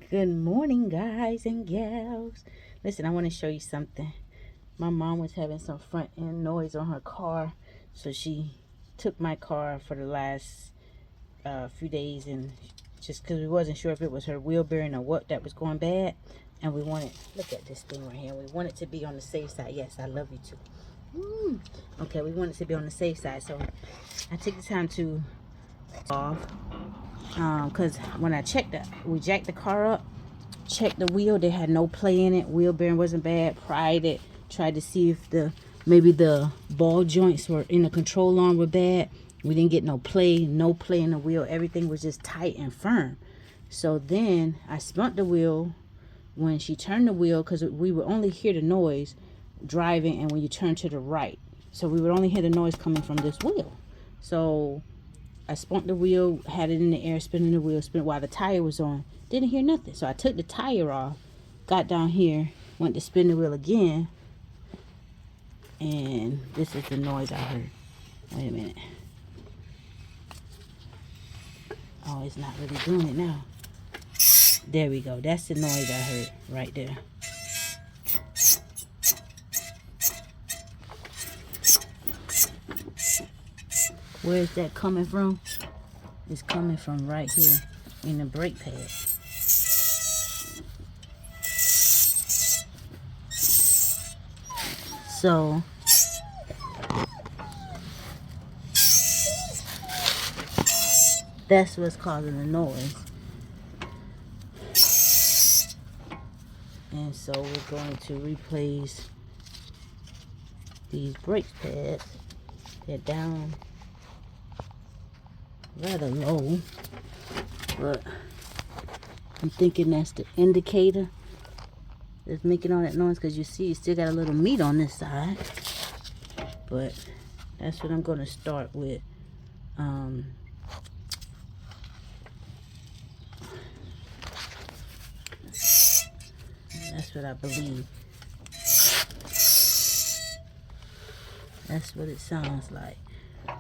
Good morning, guys and gals. Listen, I want to show you something. My mom was having some front end noise on her car, so she took my car for the last few days, and just because we wasn't sure if it was her wheel bearing or what that was going bad, and we wanted, look at this thing right here, we want it to be on the safe side. Yes, I love you too. Okay, we want it to be on the safe side, so I took the time to off, because when I checked it, we jacked the car up, checked the wheel, they had no play in it, wheel bearing wasn't bad, pried it, tried to see if maybe the ball joints were in the control arm were bad. We didn't get no play in the wheel. Everything was just tight and firm. So then I spun the wheel. When she turned the wheel, because we would only hear the noise driving and when you turn to the right, so we would only hear the noise coming from this wheel. So I spun the wheel, had it in the air, spinning the wheel, spin while the tire was on. Didn't hear nothing. So I took the tire off, got down here, went to spin the wheel again, and this is the noise I heard. Wait a minute. Oh, it's not really doing it now. There we go. That's the noise I heard right there. Where is that coming from? It's coming from right here in the brake pad. So that's what's causing the noise. And so we're going to replace these brake pads. They're down rather low, but I'm thinking that's the indicator that's making all that noise, because you see it still got a little meat on this side. But that's what I'm going to start with. That's what I believe. That's what it sounds like.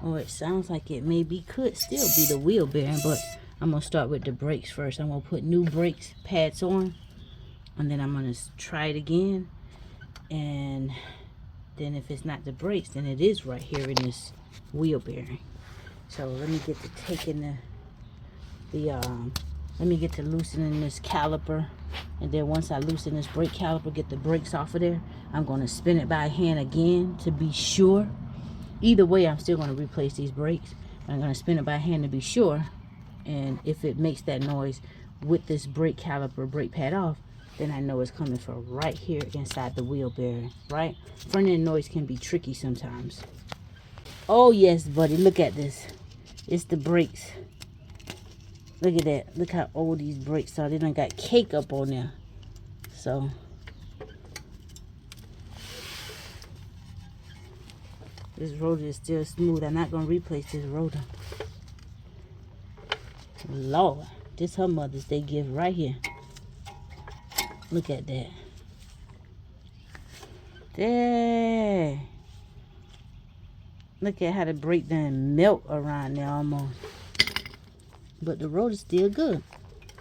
Or it sounds like it could still be the wheel bearing, but I'm going to start with the brakes first. I'm going to put new brakes pads on, and then I'm going to try it again. And then if it's not the brakes, then it is right here in this wheel bearing. So let me get to taking let me get to loosening this caliper, and then once I loosen this brake caliper, get the brakes off of there, I'm going to spin it by hand again to be sure. Either way, I'm still going to replace these brakes. I'm going to spin it by hand to be sure, and if it makes that noise with this brake caliper brake pad off, then I know it's coming from right here inside the wheel bearing, right? Front end noise can be tricky sometimes. Oh yes, buddy, look at this. It's the brakes. Look at that. Look how old these brakes are. They done got cake up on there. So this rotor is still smooth. I'm not going to replace this rotor. Lord, this her Mother's Day gift right here. Look at that. There. Look at how the brake done melt around there almost. But the rotor's still good.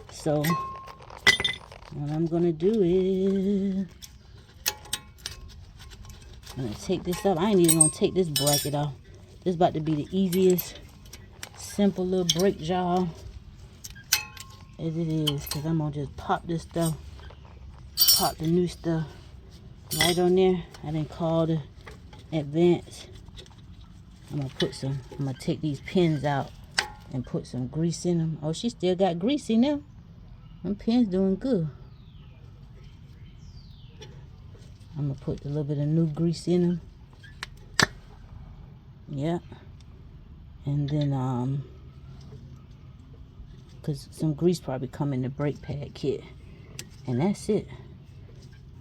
So what I'm going to do is I'm going to take this up. I ain't even going to take this bracket off. This is about to be the easiest, simple little brake job as it is. Because I'm going to just pop this stuff. Pop the new stuff right on there. I didn't call the advance. I'm going to take these pins out and put some grease in them. Oh, she still got grease in them. Them pins doing good. I'm going to put a little bit of new grease in them. Yeah. And then, because some grease probably come in the brake pad kit. And that's it.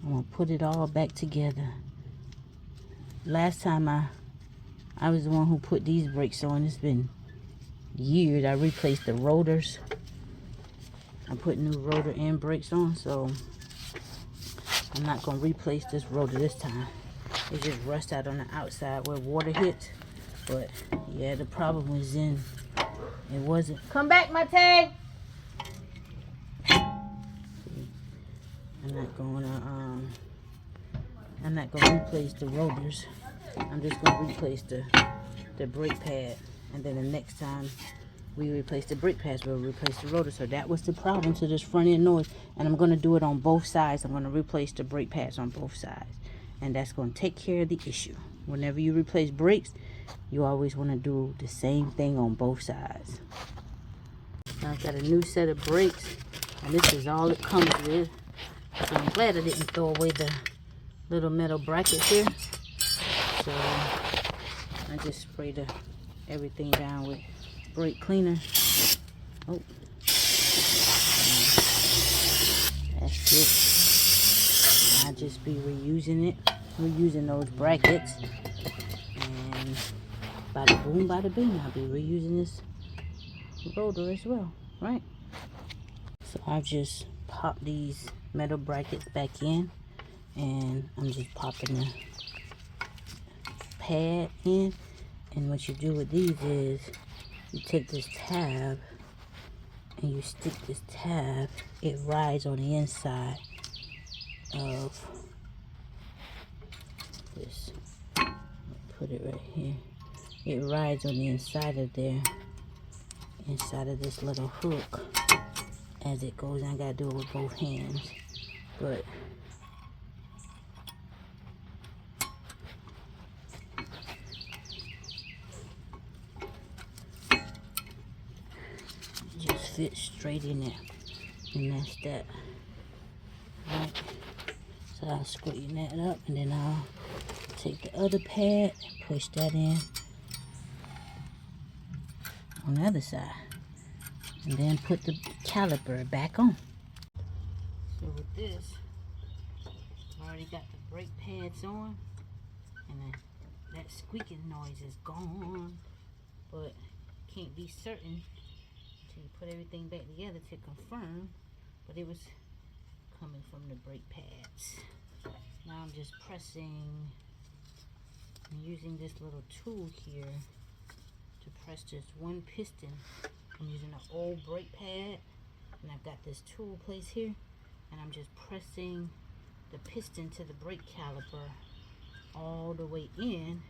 I'm going to put it all back together. Last time I was the one who put these brakes on. It's been years. I replaced the rotors. I put new rotor and brakes on, so I'm not going to replace this rotor this time. It just rust out on the outside where water hits. But yeah, the problem was in it wasn't. Come back, my tag. I'm not gonna replace the rotors. I'm just gonna replace the brake pad, and then the next time we replace the brake pads, we'll replace the rotor. So that was the problem to this front end noise, and I'm gonna do it on both sides. I'm gonna replace the brake pads on both sides, and that's gonna take care of the issue. Whenever you replace brakes, you always want to do the same thing on both sides. Now I've got a new set of brakes, and this is all it comes with. So I'm glad I didn't throw away the little metal brackets here. So I just sprayed everything down with brake cleaner. Oh, that's it. I'll just be reusing those brackets, and bada boom, bada bing, I'll be reusing this rotor as well, right? So I've just popped these metal brackets back in, and I'm just popping the pad in. And what you do with these is you take this tab and you stick this tab. It rides on the inside of this. Put it right here. It rides on the inside of there, inside of this little hook as it goes. I gotta do it with both hands, but just fits straight in there, and that's that. Right. So I'll straighten that up, and then I'll take the other pad and push that in on the other side, and then put the caliper back on. So with this, I already got the brake pads on, and that squeaking noise is gone, but can't be certain until you put everything back together to confirm, but it was coming from the brake pads. Now I'm just pressing, I'm using this little tool here to press this one piston. I'm using an old brake pad, and I've got this tool place here, and I'm just pressing the piston to the brake caliper all the way in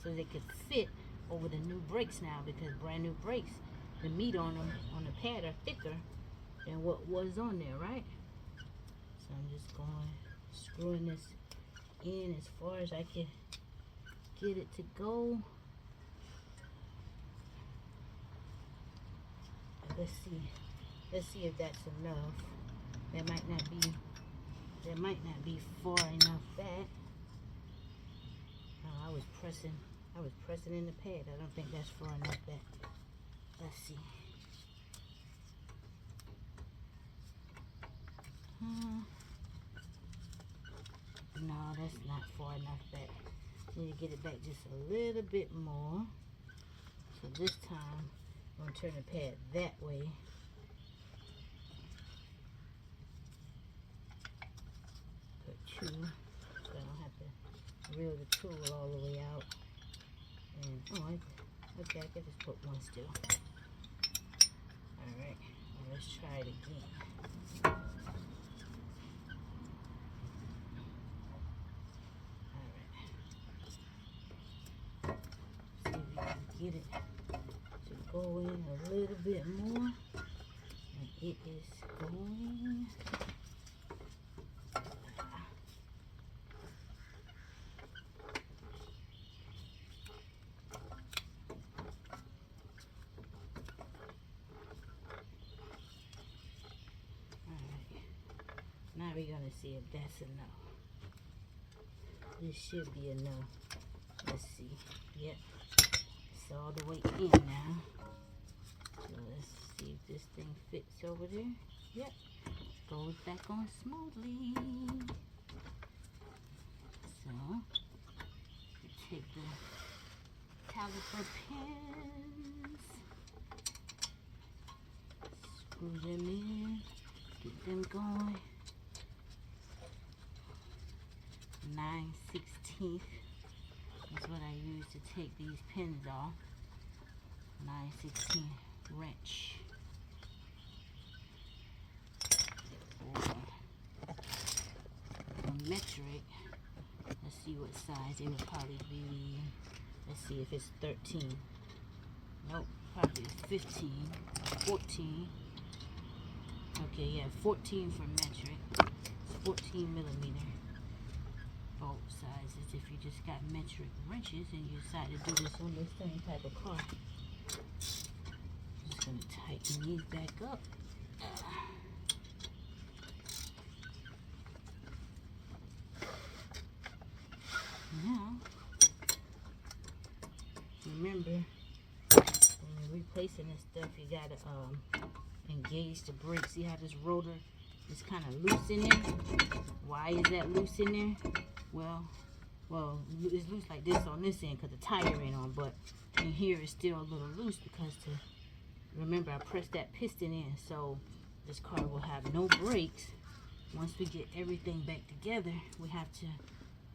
so they could fit over the new brakes now, because brand new brakes, the meat on them on the pad are thicker than what was on there, right? So I'm just screwing this in as far as I can get it to go. Let's see if that's enough. That might not be far enough back. I was pressing in the pad. I don't think that's far enough back. Let's see. No, that's not far enough back. Need to get it back just a little bit more. So this time I'm gonna turn the pad that way. Put two, so I don't have to reel the tool all the way out. And okay, I can just put one still. All right, well, let's try it again. Get it to go in a little bit more, and it is going. Alright, now we're gonna see if that's enough. This should be enough. Let's see. Yep. It's all the way in now. So let's see if this thing fits over there. Yep. Goes back on smoothly. So you take the caliper pins, screw them in, get them going. 9/16 is what I use to take these pins off. 9/16 wrench. metric. Let's see what size it would probably be. Let's see if it's 13. Nope, probably 15, 14. Okay, yeah, 14 for metric. It's 14 millimeter bolt sizes. If you just got metric wrenches and you decide to do this on the same type of car. Just gonna tighten these back up. Now, remember, when you're replacing this stuff, you gotta engage the brake. See how this rotor is kind of loose in there? Why is that loose in there? Well, it's loose like this on this end because the tire ain't on, but in here it's still a little loose because remember I pressed that piston in, so this car will have no brakes. Once we get everything back together, we have to,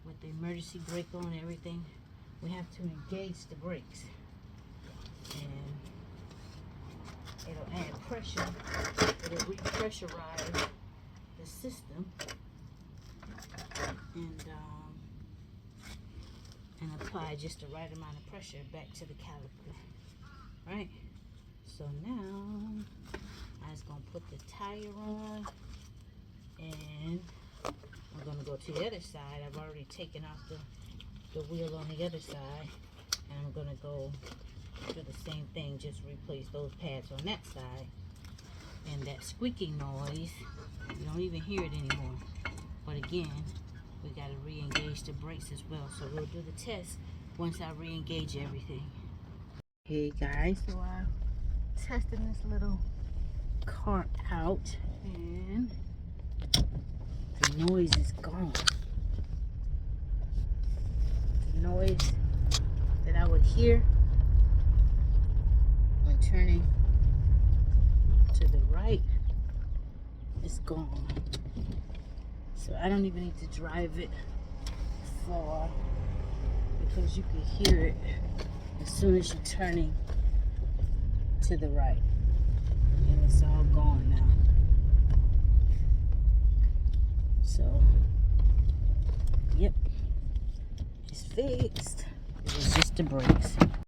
with the emergency brake on and everything, we have to engage the brakes. And it'll add pressure. It'll repressurize the system and apply just the right amount of pressure back to the caliper. Right? So now I'm just gonna put the tire on, and I'm gonna go to the other side. I've already taken off the wheel on the other side, and I'm gonna go do the same thing, just replace those pads on that side. And that squeaking noise, you don't even hear it anymore. But again, we gotta re-engage the brakes as well. So we'll do the test once I re-engage everything. Hey guys, so I'm testing this little car out, and the noise is gone. The noise that I would hear when turning to the right is gone. So I don't even need to drive it far because you can hear it as soon as you're turning to the right. And it's all gone now. So, yep, it's fixed. It was just the brakes.